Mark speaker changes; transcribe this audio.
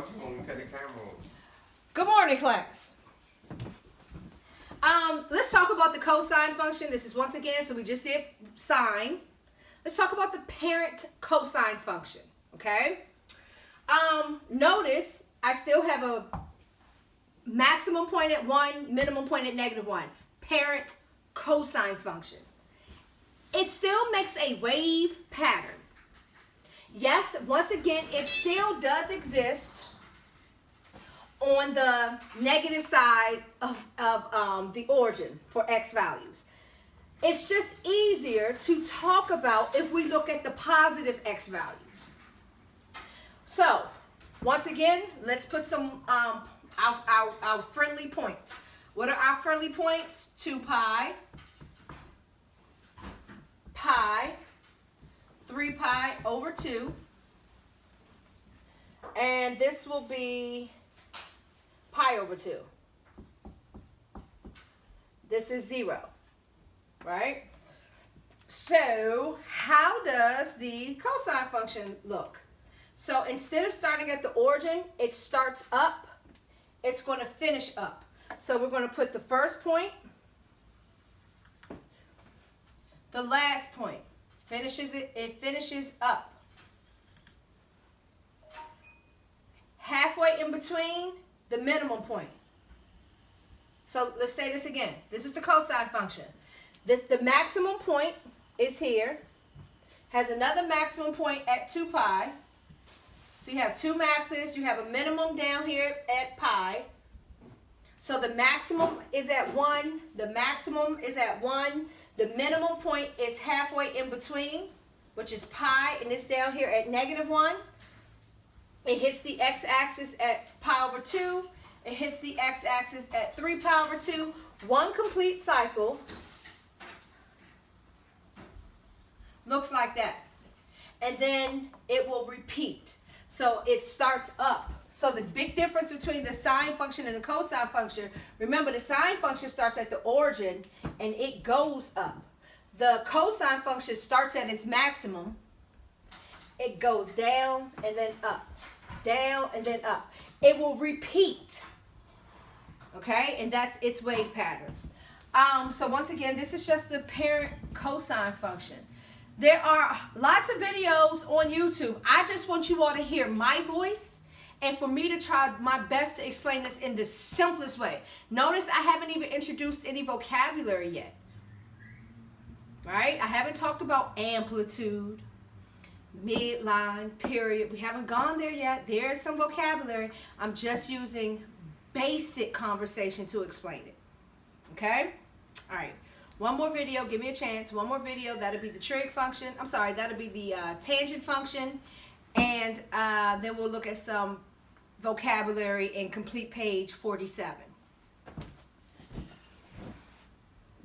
Speaker 1: cut the camera on.
Speaker 2: Good morning, class. Let's talk about the cosine function. This is once again, so we just did sine. Let's talk about the parent cosine function, okay? Notice I still have a maximum point at 1, minimum point at -1. Parent cosine function. It still makes a wave pattern. Yes, once again, it still does exist on the negative side of the origin for x values. It's just easier to talk about if we look at the positive x values. So, once again, let's put some our friendly points. What are our friendly points? 2 pi, pi, 3 pi over 2, and this will be pi over 2. This is 0, right? So how does the cosine function look? So instead of starting at the origin, it starts up, it's going to finish up. So we're going to put the first point, the last point. It finishes up. Halfway in between, the minimum point. So let's say this again. This is the cosine function. The maximum point is here, has another maximum point at 2 pi. So you have two maxes, you have a minimum down here at pi. So the maximum is at 1, the maximum is at 1, the minimum point is halfway in between, which is pi, and it's down here at -1. It hits the x-axis at pi over 2, it hits the x-axis at 3 pi over 2, one complete cycle looks like that. And then it will repeat. So it starts up. So the big difference between the sine function and the cosine function, remember the sine function starts at the origin and it goes up. The cosine function starts at its maximum. It goes down and then up, down and then up. It will repeat, okay? And that's its wave pattern. So once again, this is just the parent cosine function. There are lots of videos on YouTube. I just want you all to hear my voice and for me to try my best to explain this in the simplest way. Notice I haven't even introduced any vocabulary yet. Right? I haven't talked about amplitude, midline, period. We haven't gone there yet. There is some vocabulary. I'm just using basic conversation to explain it. Okay? All right. One more video, give me a chance. One more video, that'll be the trig function. I'm sorry, that'll be the tangent function. And then we'll look at some vocabulary in complete page 47.